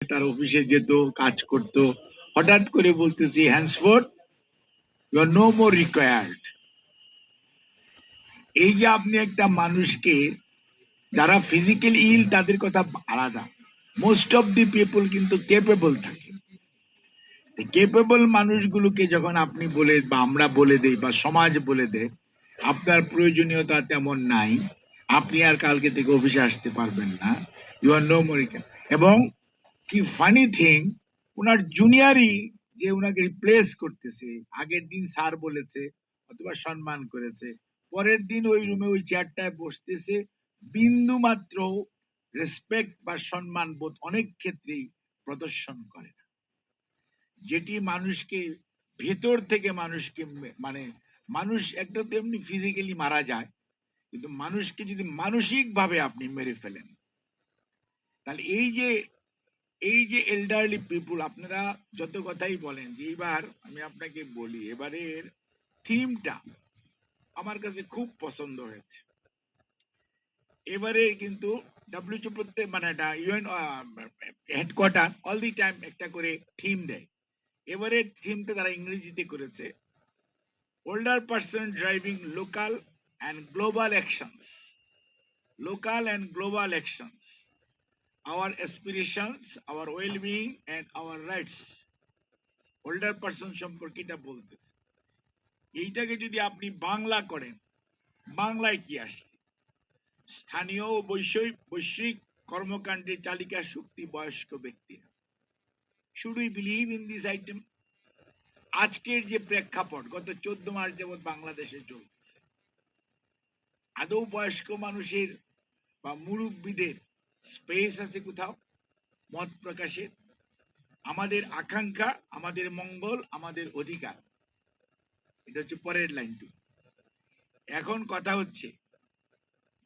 তার অফিসে যেত, কাজ করত, হঠাৎ করে বলতেছি Hansford you are no more required. এই যে আপনি একটা মানুষকে, যারা ফিজিক্যালি ইল তাদের কথা আলাদা, মোস্ট অফ দি পিপল কিন্তু কেপেবল থাকে। কেপেবল মানুষগুলোকে যখন আপনি বলে বা আমরা বলে দেই বা সমাজ বলে দেয় আপনার প্রয়োজনীয়তা তেমন নাই, আপনি আর কালকে থেকে অফিসে আসতে পারবেন না, ইউ আর নো মোর। এবং কি ফানি থিং, ওনার জুনিয়রই যে ওনাকে রিপ্লেস করতেছে, আগের দিন স্যার বলেছে অথবা সম্মান করেছে, পরের দিন ওই রুমে ওই চেয়ারটায় বসতেছে, বিন্দু মাত্র রেসপেক্ট বা সম্মান বোধ অনেক ক্ষেত্রেই প্রদর্শন করে না। যেটি মানুষকে ভেতর থেকে মানুষকে মানে মানুষ একটা তেমনি ফিজিক্যালি মারা যায়, কিন্তু মানুষকে যদি মানসিক ভাবে আপনি মেরে ফেলেন, তাহলে এই যে এল্ডারলি পিপুল, আপনারা যত কথাই বলেন যে এবার আমি আপনাকে বলি এবারের থিমটা আমার কাছে খুব পছন্দ হয়েছে। এবারে কিন্তু ডব্লিউএইচও প্রত্যেক মানে এটা UN headquarter all the time একটা করে থিম দেয়। এবারে থিমটা তারা ইংরেজিতে করেছে, older person driving local and global actions, local and global actions, our aspirations, our well-being and our rights। Older person সম্পর্কে এটা বলতেছে। এইটাকে যদি আপনি বাংলা করেন, বাংলায় কি আসে? স্থানীয় ও বৈশ্বিক কর্মকাণ্ডের চালিকা শক্তি বয়স্ক ব্যক্তিরা। Should we believe in this item? আজকের যে প্রেক্ষাপট গত 14 মাস যাবৎ বাংলাদেশে চলতেছে, আদৌ বয়স্ক মানুষের বা মুরব্বীদের স্পেস আছে কোথাও মত প্রকাশের? আমাদের আকাঙ্ক্ষা, আমাদের মঙ্গল, আমাদের অধিকার, এটা হচ্ছে পরের লাইনটি। এখন কথা হচ্ছে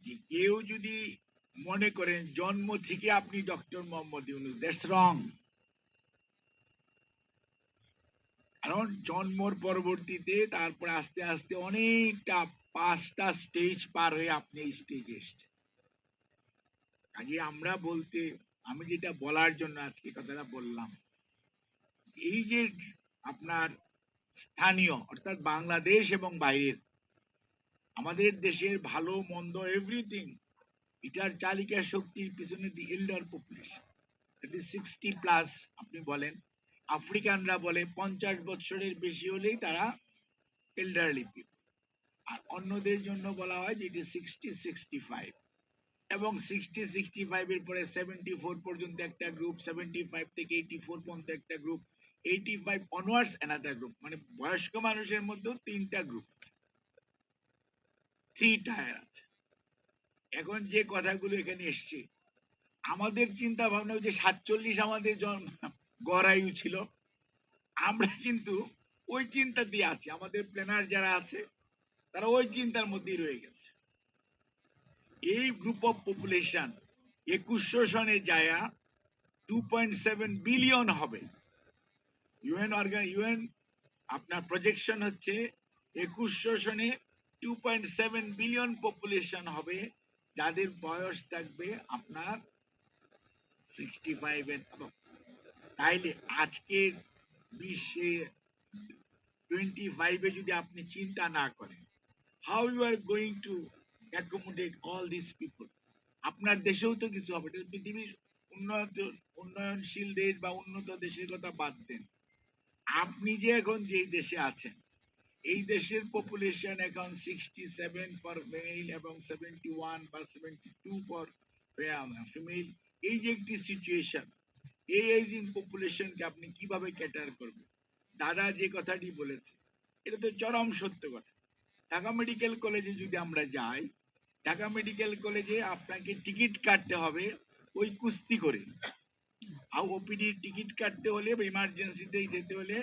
যে কেউ যদি মনে করেন জন্ম থেকে আপনি ডক্টর মোহাম্মদ ইউনূস, দ্যাটস রং। কারণ জন্মর পরবর্তীতে তারপরে আস্তে আস্তে অনেকটা 5টা স্টেজ পার হয়ে আপনি এই স্টেজে এসছেন। কাজে আমরা বলতে, আমি যেটা বলার জন্য আজকে কথাটা বললাম, এই যে আপনার স্থানীয় অর্থাৎ বাংলাদেশ এবং বাইরের আমাদের দেশের ভালো মন্দ এভরিথিং, এটার চালিকা শক্তির পিছনে দি এল্ডার পপুলেশন, দ্যাট ইজ 60+। আপনি বলেন আফ্রিকানরা বলে 50 বছরের বেশি হলেই তারা এল্ডারলি পিপল, আর অন্যদের জন্য বলা হয় যে এটি 60-65, এবং 60-65 এর পরে 74 পর্যন্ত একটা গ্রুপ, 75 থেকে 84 পর্যন্ত একটা গ্রুপ, 85 অনওয়ার্ডস অ্যানাদার গ্রুপ। মানে বয়স্ক মানুষের মধ্যে 3টা গ্রুপ, 3 টায়ার আছে। এখন যে কথাগুলো এখানে এসছে, আমাদের চিন্তা ভাবনা যে 47 আমাদের গড় আয়ু ছিল, আমরা কিন্তু ওই চিন্তা দিয়ে আছি, আমাদের প্ল্যানার যারা আছে তারা ওই চিন্তার মধ্যেই রয়ে গেছে। এই গ্রুপ অফ পপুলেশন 2100 সনে যায় 2.7 বিলিয়ন হবে। ইউএন আপনার প্রজেকশন হচ্ছে 2100 সনে 2.7 বিলিয়ন পপুলেশন হবে, যাদের বয়স থাকবে আপনার 65 এর। তাইলে আজকের বিশ্বে 25 যদি আপনি চিন্তা না করেন, how you are going to accommodate all this people? আপনার দেশেও তো কিছু হবে। পৃথিবীর উন্নয়নশীল দেশ বা উন্নত দেশের কথা বাদ দেন, আপনি যে এখন যেই দেশে আছেন, এই দেশের পপুলেশন এখন 67 ফর মেল এবং 71 বা 72 ফর ফিমেল। এই যে একটি সিচুয়েশন, এই এজিং পপুলেশনকে আপনি কিভাবে ক্যাটার করবেন? দাদা যে কথাটি বলেছে এটা তো চরম সত্য কথা। ঢাকা মেডিকেল কলেজে যদি আমরা যাই, ঢাকা মেডিকেল কলেজে আপনাকে টিকিট কাটতে হবে ওই কুস্তি করে, আর ওপিডি টিকিট কাটতে হলে বা ইমার্জেন্সিতে যেতে হলে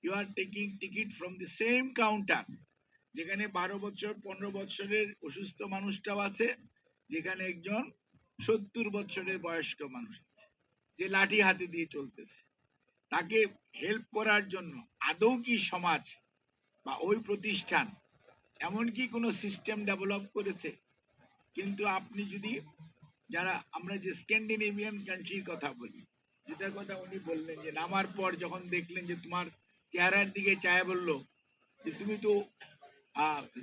you are taking ticket from the same counter, যেখানে 12 বছর 15 বছরের অসুস্থ মানুষটাও আছে, যেখানে একজন 70 বছরের বয়স্ক মানুষ আছে যে লাঠি হাতে দিয়ে চলতেছে। তাকে হেল্প করার জন্য আদৌ কি সমাজ বা ওই প্রতিষ্ঠান এমনকি কোনো সিস্টেম ডেভেলপ করেছে? কিন্তু আপনি যদি, যারা আমরা যে স্ক্যান্ডিনেভিয়ান কান্ট্রির কথা বলি, যেটা কথা উনি বললেন যে নামার পর যখন দেখলেন যে তোমার চেহারার দিকে চায় বললো যে তুমি তো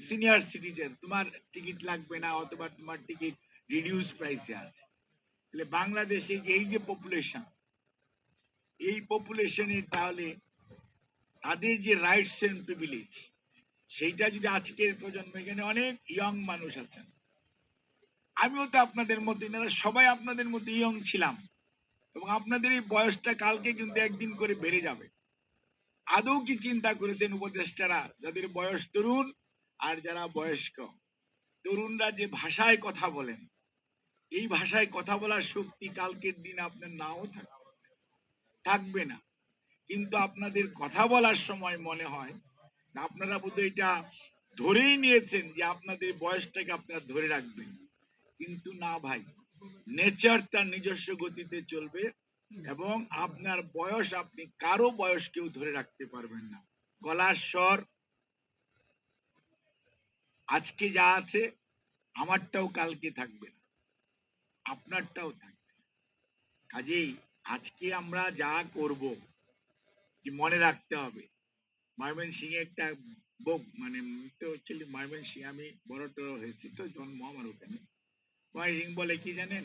সিনিয়র সিটিজেন, তোমার টিকিট লাগবে না, অথবা তোমার টিকিট রিডিউস প্রাইসে আছে। তাহলে বাংলাদেশে যে এই যে পপুলেশন, এই পপুলেশনের তাহলে তাদের যে রাইটস এন্ড প্রিভিলেজ, সেইটা যদি আজকের প্রজন্ম, এখানে অনেক ইয়ং মানুষ আছেন, আমিও তো আপনাদের মতো, এনারা সবাই আপনাদের মতো ইয়ং ছিলাম, এবং আপনাদের এই বয়সটা কালকে কিন্তু একদিন করে বেড়ে যাবে। আদৌ কি চিন্তা করেছেন উপদেষ্টারা, যাদের বয়স তরুণ আর যারা বয়স্ক? তরুণরা যে ভাষায় কথা বলেন, এই ভাষায় কথা বলার শক্তি কালকের দিন আপনার নাও থাকবে না, কিন্তু আপনাদের কথা বলার সময় মনে হয় আপনারা বোধহয় এটা ধরেই নিয়েছেন যে আপনাদের বয়সটাকে আপনারা ধরে রাখবেন, কিন্তু না ভাই, নেচার তার নিজস্ব গতিতে চলবে, এবং আপনার বয়স, আপনি কারো বয়স কেউ ধরে রাখতে পারবেন না। গলার স্বর আজকে যা আছে, আমারটাও কালকে থাকবে না, আপনারটাও থাকবে। কাজেই আজকে আমরা যা করব, কি মনে রাখতে হবে, ময়মনসিংহে একটা মানে তো অ্যাকচুয়ালি ময়মনসিংহে আমি বড় টড় হয়েছি, তো জন্ম আমার ওখানে। ময়মনসিং বলে কি জানেন,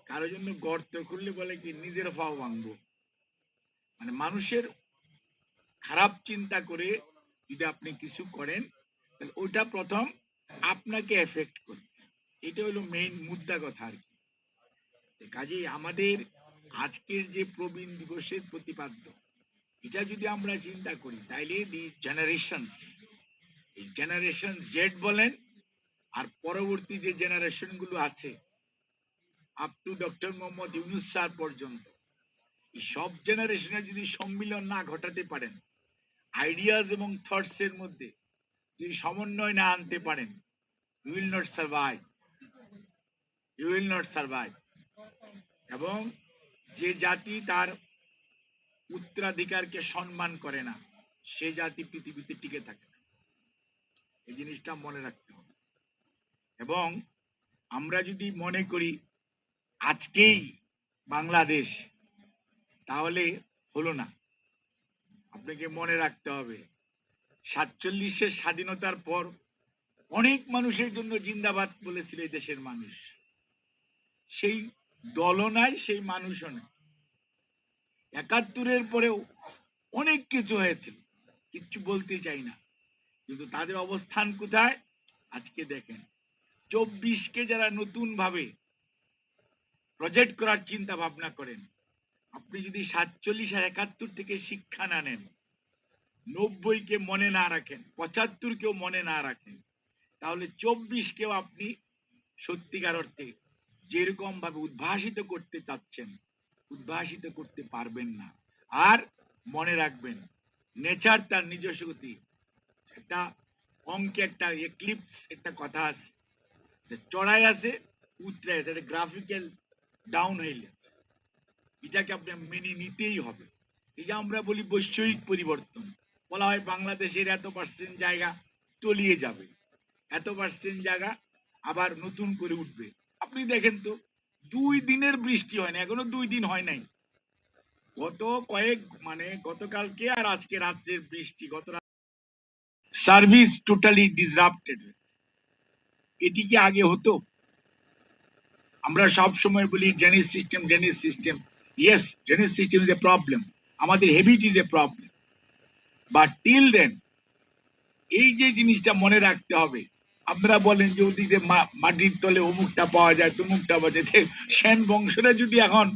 কারোর জন্য গর্ত খুললে বলে কি নিজের পাও ভাঙবো। মানে মানুষের খারাপ চিন্তা করে যদি আপনি কিছু করেন, তাহলে ওইটা প্রথম আপনাকে এফেক্ট করবে। এটা হলো মেইন মুদ্রা কথা আর কি। কাজেই আমাদের আজকের যে প্রবীণ দিবসের প্রতিপাদ্য, এটা যদি আমরা চিন্তা করি, তাইলে দি জেনারেশনস, এই জেনারেশন জেড বলেন, আর পরবর্তী যে জেনারেশন গুলো আছে up to doctor Mohammad Yunus sir পর্যন্ত, এই সব জেনারেশনের যদি সম্মিলন না ঘটাতে পারেন, আইডিয়াস এবং থটস এর মধ্যে যদি সমন্বয় না আনতে পারেন, you will not survive, you will not survive. এবং যে জাতি তার উত্তরাধিকারকে সম্মান করে না, সে জাতি পৃথিবীতে টিকে থাকে না। এই জিনিসটা মনে রাখতে হবে। এবং আমরা যদি মনে করি আজকেই বাংলাদেশ, তাহলে হলো না। আপনাকে মনে রাখতে হবে 47-এর স্বাধীনতার পর অনেক মানুষের জন্য জিন্দাবাদ বলেছিল এই দেশের মানুষ, সেই দলও নাই, সেই মানুষও নাই। 71-এর পরেও অনেক কিছু হয়েছিল, কিচ্ছু বলতে চাই না, কিন্তু তাদের অবস্থান কোথায় আজকে দেখেন। 24-কে যারা নতুন ভাবে প্রজেক্ট করার চিন্তা ভাবনা করেন, আপনি যদি 47 আর 71 থেকে শিক্ষা না নেন, 90-কে মনে না রাখেন, 75-কেও মনে না রাখেন, তাহলে 24-কেও আপনি সত্যিকার অর্থে যেরকম ভাবে উদ্ভাসিত করতে চাচ্ছেন, উদ্ভাসিত করতে পারবেন না। আর মনে রাখবেন, নেচার তার নিজস্ব গতি। একটা অঙ্কে একটা এক্লিপস একটা কথা আছে, চড়াই আছে উতরাই আছে, একটা গ্রাফিক্যাল ডাউন হইলে, এটাকে আপনি মেনে নিতেই হবে। এই যে আমরা বলি বৈষয়িক পরিবর্তন, বলা হয় বাংলাদেশের এত পার্সেন্ট জায়গা তলিয়ে যাবে, এত পার্সেন্ট জায়গা আবার নতুন করে উঠবে। আপনি দেখেন তো, 2 দিনের বৃষ্টি হয় না, এখনো 2 দিন হয় নাই। গত কয়েক মানে গতকালকে আর আজকে রাত্রের বৃষ্টি, গত সার্ভিস টোটালি ডিসরাপ্টেড। এটি কি আগে হতো? আমরা সব সময় বলি drainage system, drainage system. Yes, drainage system is a problem, আমাদের habit is a problem, but till then এই যে জিনিসটা মনে রাখতে হবে। আপনারা বলেন যে ওদিকে মাটির তলে অমুকটা পাওয়া যায়, তমুকটা পাওয়া যায়। সেন বংশরা যদি এখন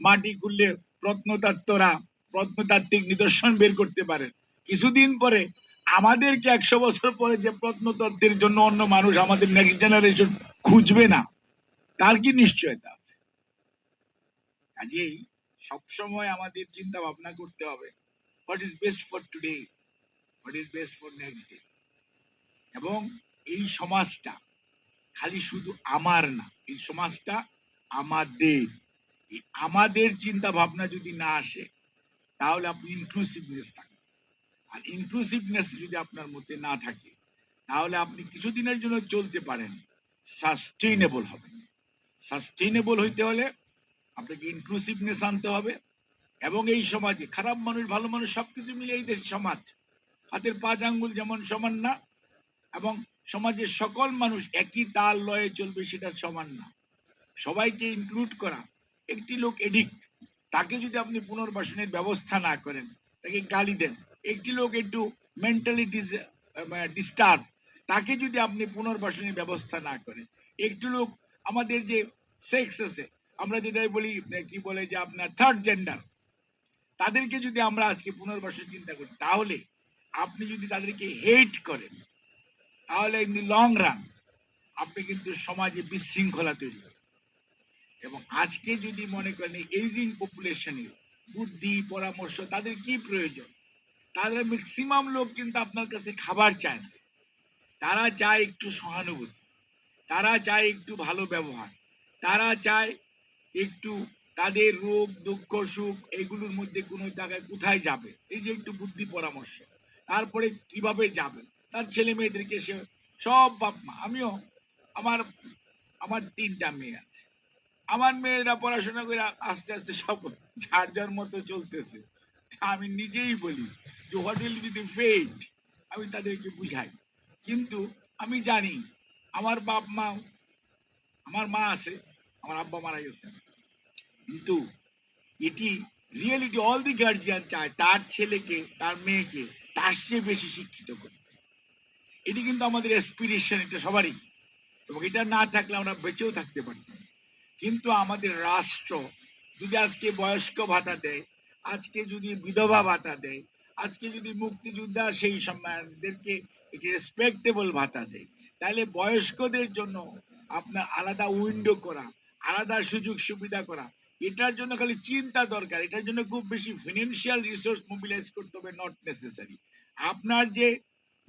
মাটি খুললে প্রত্নতাত্ত্বিক নিদর্শন বের করতে পারে, কিছুদিন পরে আমাদেরকে 100 বছর পরে যে প্রত্নতত্ত্বের জন্য অন্য মানুষ, আমাদের নেক্সট জেনারেশন খুঁজবে না, তার কি নিশ্চয়তা আছে? কাজেই সবসময় আমাদের চিন্তা ভাবনা করতে হবে, what is best for today, what is best for next day. এবং এই সমাজটা খালি শুধু আমার না, এই সমাজটা আমাদের। আমাদের চিন্তা ভাবনা যদি না আসে, তাহলে আপনি ইনক্লুসিভনেস থাকবে, আর ইনক্লুসিভনেস যদি আপনার মধ্যে না থাকে, তাহলে আপনি কিছুদিনের জন্য চলতে পারেন, সাস্টেইনেবল হবে। সাস্টেইনেবল হইতে হলে আপনাকে ইনক্লুসিভনেস আনতে হবে, এবং এই সমাজে খারাপ মানুষ ভালো মানুষ সবকিছু মিলে এই দেশ সমাজ, হাতের 5 আঙ্গুল যেমন সমান না, এবং সমাজের সকল মানুষ একই তাল লয়ে চলবে সেটা সমান না। সবাইকে ইনক্লুড করা। একটি লোক এডিক্ট, তাকে যদি আপনি পুনর্বাসনের ব্যবস্থা না করেন, তাকে গালি দেন। একটি লোক একটু মেন্টালি ডিস্টার্ব, তাকে যদি আপনি পুনর্বাসনের ব্যবস্থা না করেন, একটি লোক আমাদের যে সেক্স আছে, আমরা যেটা বলি কি বলে যে আপনার থার্ড জেন্ডার, তাদেরকে যদি আমরা আজকে পুনর্বাসন চিন্তা করি, তাহলে আপনি যদি তাদেরকে হেট করেন, তাহলে ইন দি লং রান আপনি কিন্তু সমাজে বিশৃঙ্খলা তৈরি করেন। এবং আজকে যদি মনে করেন এজিং পপুলেশনের বুদ্ধি পরামর্শ তাদের কি প্রয়োজন, তাদের ম্যাক্সিমাম লোক কিন্তু আপনার কাছে খাবার চায় না, তারা চায় একটু সহানুভূতি, তারা চায় একটু ভালো ব্যবহার, তারা চায় একটু তাদের রোগ দুঃখ সুখ এগুলোর মধ্যে কোনো জায়গায় কোথায় যাবে, এই যে একটু বুদ্ধি পরামর্শ, তারপরে কিভাবে যাবে তার ছেলে মেয়েদেরকে সে সব বাপ মা। আমিও আমার আমার 3টা মেয়ে আছে, আমার মেয়েরা পড়াশোনা করে আস্তে আস্তে সব যার যার মতো চলতেছে। আমি নিজেই বলি যে what will be the fate, আমি তাদেরকে বুঝাই। কিন্তু আমি জানি আমার বাপ মা, আমার মা আছে, আমার আব্বা মারা গেছে, কিন্তু এটি রিয়েলিটি অল দি গার্জিয়ান চায় তার ছেলেকে তার মেয়েকে তার চেয়ে বেশি শিক্ষিত করতে। এটি কিন্তু আমাদের অ্যাসপিরেশন, এটা সবারই, এবং এটা না থাকলে আমরা বেঁচেও থাকতে পারতাম। কিন্তু আমাদের রাষ্ট্র যদি আজকে বয়স্ক ভাতা দেয়, আজকে যদি বিধবা ভাতা দেয়, আজকে যদি মুক্তিযোদ্ধা সেই সম্মানদেরকে রেসপেক্টেবল ভাতা দেয়, তাহলে বয়স্কদের জন্য আপনার আলাদা উইন্ডো করা, আলাদা সুযোগ সুবিধা করা, এটার জন্য খালি চিন্তা দরকার। এটার জন্য খুব বেশি ফিনান্সিয়াল রিসোর্স মোবিলাইজ করতে হবে, নট নেসেসারি। আপনার যে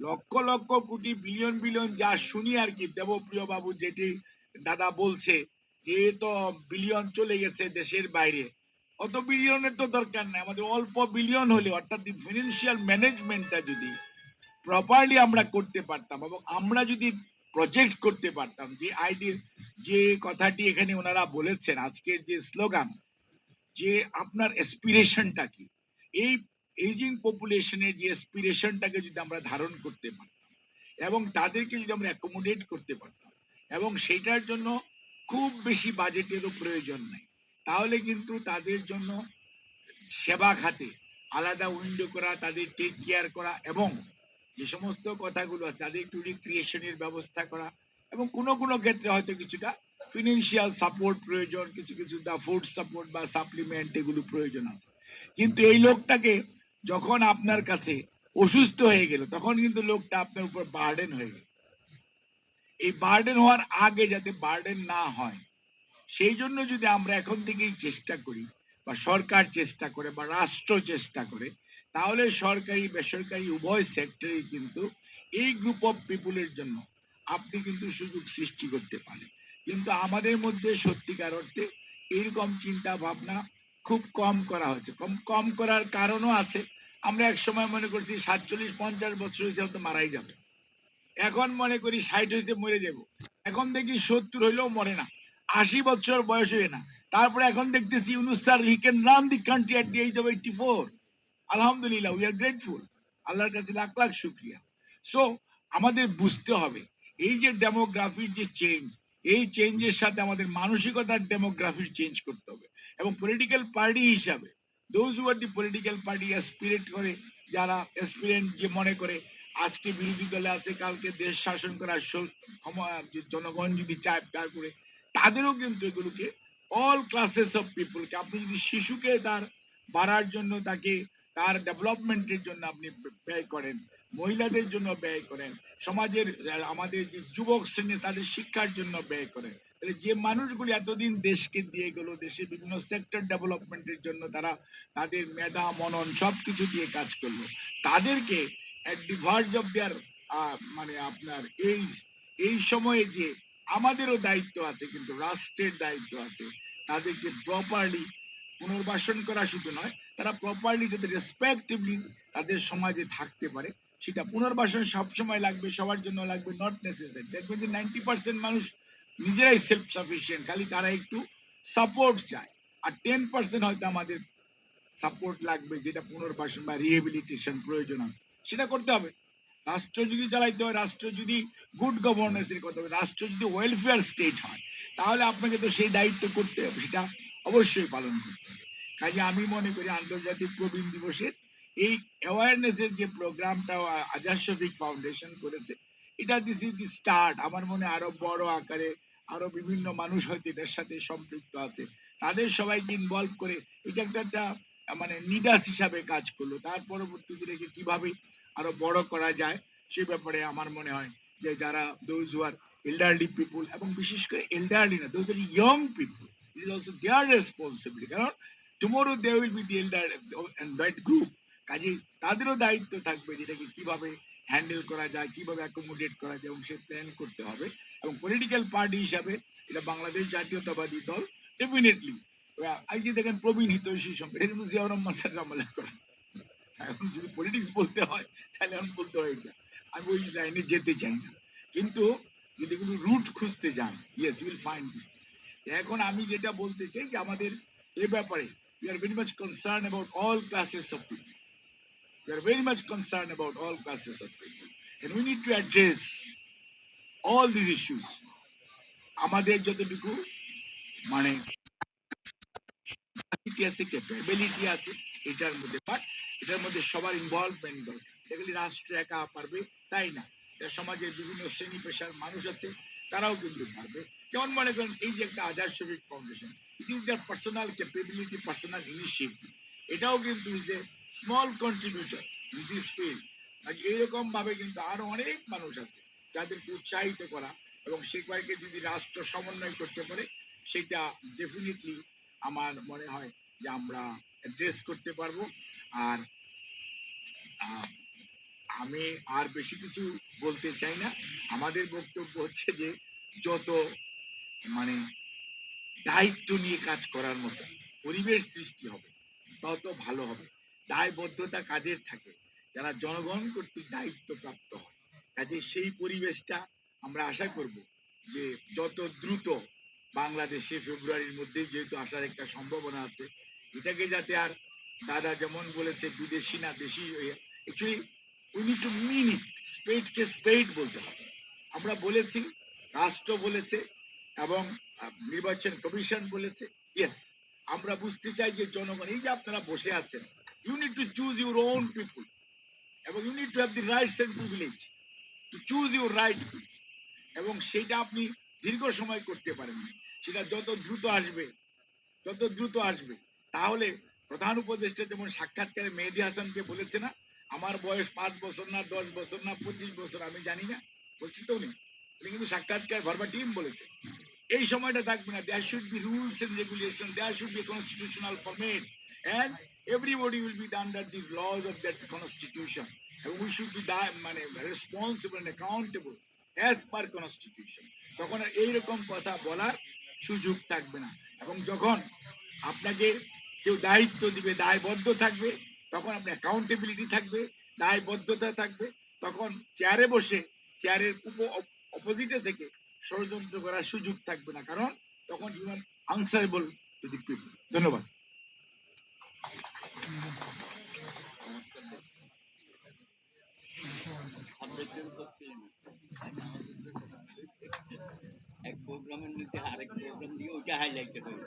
লক্ষ লক্ষ কোটি বিলিয়ন বিলিয়ন যা শুনি আর কি, দেবপ্রিয় বাবু যেটি দাদা বলছে যে তো বিলিয়ন চলে গেছে দেশের বাইরে, অত বিলিয়নের তো দরকার নেই, আমাদের অল্প বিলিয়ন হলে, অর্থাৎ ফিনান্সিয়াল ম্যানেজমেন্টটা যদি প্রপারলি আমরা করতে পারতাম, এবং আমরা যদি প্রজেক্ট করতে পারতাম, যে আইডিয়া যে কথাটি এখানে ওনারা বলেছেন, আজকের যে স্লোগান, যে আপনার এসপিরেশনটা কি, এই এজিং পপুলেশনের যে এসপিরেশনটাকে যদি আমরা ধারণ করতে পারতাম এবং তাদেরকে যদি আমরা অ্যাকোমোডেট করতে পারতাম, এবং সেটার জন্য খুব বেশি বাজেটেরও প্রয়োজন নাই, তাহলে কিন্তু তাদের জন্য সেবা খাতে আলাদা উইন্ডো করা, তাদের টেক কেয়ার করা, এবং যে সমস্ত কথাগুলো আছে তাদের একটু রিক্রিয়েশনের ব্যবস্থা করা, এবং কোনো কোনো ক্ষেত্রে হয়তো কিছুটা ফিনান্সিয়াল সাপোর্ট প্রয়োজন, কিছু কিছু ফুড সাপোর্ট বা সাপ্লিমেন্ট এগুলো প্রয়োজন আছে। কিন্তু এই লোকটাকে যখন আপনার কাছে অসুস্থ হয়ে গেল, তখন কিন্তু লোকটা আপনার উপর বার্ডেন হয়ে গেল। এই বার্ডেন হওয়ার আগে যাতে বার্ডেন না হয়, সেই জন্য যদি আমরা এখন থেকেই চেষ্টা করি, বা সরকার চেষ্টা করে, বা রাষ্ট্র চেষ্টা করে, তাহলে সরকারি বেসরকারি উভয় সেক্টরেই কিন্তু এই গ্রুপ অফ পিপুলের জন্য আপনি কিন্তু সুযোগ সৃষ্টি করতে পারেন। কিন্তু আমাদের মধ্যে সত্যিকার অর্থে এইরকম চিন্তা ভাবনা খুব কম করা হয়েছে। কম কম করার কারণও আছে। আমরা এক সময় মনে করছি 47-50 বছর হয়েছে হয়তো মারাই যাবে, এখন মনে করি 60 হয়েছে মরে যাব, এখন দেখি 70 হইলেও মরে না, 80 বছর বয়স হয়ে না। তারপরে এখন দেখতেছি Yunus sir he can run the country at the age of 84। আলহামদুলিল্লাহ, উই আর গ্রেটফুল, আল্লাহর কাছে লাখ লাখ শুকরিয়া। সো আমাদের বুঝতে হবে এই যে ডেমোগ্রাফির যে চেঞ্জ, এই চেঞ্জের সাথে আমাদের মানসিকতার ডেমোগ্রাফির চেঞ্জ করতে হবে। এবং পলিটিক্যাল পার্টি হিসাবে those who are the political party aspirate করে, যারা অ্যাসপিরেন্ট যে মনে করে আজকে বিরোধী দলে আছে, কালকে দেশ শাসন করার জনগণ যদি চায় করে, তাদেরও কিন্তু এগুলোকে অল ক্লাসেস অফ পিপলকে, আপনি যদি শিশুকে তার বাড়ার জন্য, তাকে তার ডেভেলপমেন্টের জন্য আপনি ব্যয় করেন, মহিলাদের জন্য ব্যয় করেন, সমাজের আমাদের যে যুবক শ্রেণী তাদের শিক্ষার জন্য ব্যয় করেন, তাহলে যে মানুষগুলি এতদিন দেশকে দিয়ে গেল, দেশে বিভিন্ন সেক্টর ডেভেলপমেন্টের জন্য তারা তাদের মেধা মনন সবকিছু দিয়ে কাজ করলো, তাদেরকে এট দি ভার্জ অফ দেয়ার মানে আপনার এই সময়ে যে আমাদেরও দায়িত্ব আছে, কিন্তু রাষ্ট্রের দায়িত্ব আছে, তাদেরকে প্রপারলি পুনর্বাসন করা শুধু নয়, তারা প্রপারলি যাতে রেসপেক্টিভলি তাদের সমাজে থাকতে পারে, সেটা পুনর্বাসন সবসময় লাগবে, সবার জন্য লাগবে, নট নেসেসারি। দেখবেন যে 90% মানুষ নিজেরাই সেলফ সাফিসিয়েন্ট, খালি তারা একটু সাপোর্ট চায়, আর 10% হয়তো আমাদের সাপোর্ট লাগবে, যেটা পুনর্বাসন বা রিহেবিলিটেশন প্রয়োজন হবে, সেটা করতে হবে। রাষ্ট্র যদি চালাইতে হয়, রাষ্ট্র যদি গুড গভর্নেন্সের কথা হবে, রাষ্ট্র যদি ওয়েলফেয়ার স্টেট হয়, তাহলে আপনাকে তো সেই দায়িত্ব করতে হবে, সেটা অবশ্যই পালন করতে হবে। কাজে আমি মনে করি আন্তর্জাতিক প্রবীণ দিবসের এই অ্যাওয়ারনেসের যে প্রোগ্রামটা আজাদ শফিক ফাউন্ডেশন করেছে, এটা দিস ইজ দি স্টার্ট। আমার মনে হয় আরো বড় আকারে আরো বিভিন্ন মানুষ হয়তো এটার সাথে সম্পৃক্ত আছে, তাদের সবাইকে ইনভলভ করে এটা একটা মানে নিদাস হিসাবে কাজ করলো। তার পরবর্তী দিনে কিভাবে আরো বড় করা যায় সে ব্যাপারে আমার মনে হয় যে যারা দোজ হু আর এল্ডারলি পিপুল, এবং বিশেষ করে এল্ডারলি না, those are young people, it is also their responsibility, কারণ tomorrow they will be the elder and that group. কাজে তাদেরও দায়িত্ব থাকবে যেটাকে কিভাবে হ্যান্ডেল করা যায়, কিভাবে অ্যাকোমোডেট করা যায়, এবং সে প্ল্যান করতে হবে। এবং পলিটিক্যাল পার্টি হিসাবে এটা বাংলাদেশ জাতীয়তাবাদী দল ডেফিনেটলি, এই যে দেখেন প্রবীণ হিতৈষী সংঘ, এটা কিন্তু জিয়াউর রহমান স্যার আমলে করা। এখন যদি পলিটিক্স বলতে হয় তাহলে আমি বলতে হয় এটা, আমি ওই লাইনে যেতে চাই না, কিন্তু যদি কোনো রুট খুঁজতে যান, yes you will find it. এখন আমি যেটা বলতে চাই যে আমাদের এ ব্যাপারে we are very much concerned about all classes of people. We are very much concerned about all classes of people. And we need to address all these issues. আমাদের যতটুকু মানে আছে, ক্যাপাবিলিটি আছে এটার মধ্যে, বাট এটার মধ্যে সবার ইনভলভমেন্ট দরকার। এগুলি রাষ্ট্র একা পারবে তাই না, সমাজের বিভিন্ন শ্রেণী পেশার মানুষ আছে, তারাও কিন্তু পারবে। যেমন মনে করেন এই যে একটা Azad Shafiq foundation, it is their personal capability, personal initiative, এটাও কিন্তু is a small contributor in this field. আর এইরকম ভাবে কিন্তু আরো অনেক মানুষ আছে যাদেরকে উৎসাহিত করা, এবং সেগুলোকে যদি রাষ্ট্র সমন্বয় করতে পারে, সেটা ডেফিনেটলি আমার মনে হয় যে আমরা অ্যাড্রেস করতে পারবো। আর আমি আর বেশি কিছু বলতে চাই না। আমাদের বক্তব্য হচ্ছে যে যত মানে দায়িত্ব নিয়ে কাজ করার মতো পরিবেশ সৃষ্টি হবে তত ভালো হবে। দায়বদ্ধতা কাদের থাকে, যারা জনগণ কর্তৃক দায়িত্ব প্রাপ্ত হয়। কাজে সেই পরিবেশটা আমরা আশা করব যে যত দ্রুত বাংলাদেশে ফেব্রুয়ারির মধ্যে যেহেতু আসার একটা সম্ভাবনা আছে, এটাকে যাতে আর দাদা যেমন বলেছে বিদেশি না দেশি, actually we need to mean it, স্পেডকে স্পেড বলতে হবে। আমরা বলেছি, রাষ্ট্র বলেছে, এবং নির্বাচন কমিশন বলেছে, ইয়েস আমরা বুঝতে চাই যে জনগণ, এই যে আপনারা বসে আছেন, you need to choose your own people, এবং you need to have the rights and privilege to choose your right, এবং সেটা আপনি দীর্ঘ সময় করতে পারেন না। সেটা যত দ্রুত আসবে, যত দ্রুত আসবে, তাহলে প্রধান উপদেষ্টা যেমন সাক্ষাৎকারে মেহেদী হাসানকে বলেছে না, আমার বয়স 5 বছর না 10 বছর না 25 বছর আমি জানি না, বলছি তো উনি, উনি কিন্তু সাক্ষাৎকার ভার্বাটিম বলেছে এই সময়টা থাকবে না। There should be rules and regulation, there should be constitutional format, and everybody will be under the laws of that constitution, এবং উই শুড বি মানে responsible and accountable as per constitution. তখন আর এইরকম কথা বলার সুযোগ থাকবে না। এবং যখন আপনাকে কেউ দায়িত্ব দিবে, দায়বদ্ধ থাকবে, তখন আপনার অ্যাকাউন্টেবিলিটি থাকবে, দায়বদ্ধতা থাকবে, তখন চেয়ারে বসে চেয়ারের অপোজিটে থেকে ষড়যন্ত্র করার সুযোগ থাকবে না, কারণ তখন you are answerable to the people. ধন্যবাদ। এক প্রোগ্রামের মধ্যে আরেক প্রোগ্রাম দিয়ে ওইটা হাইলাইট করে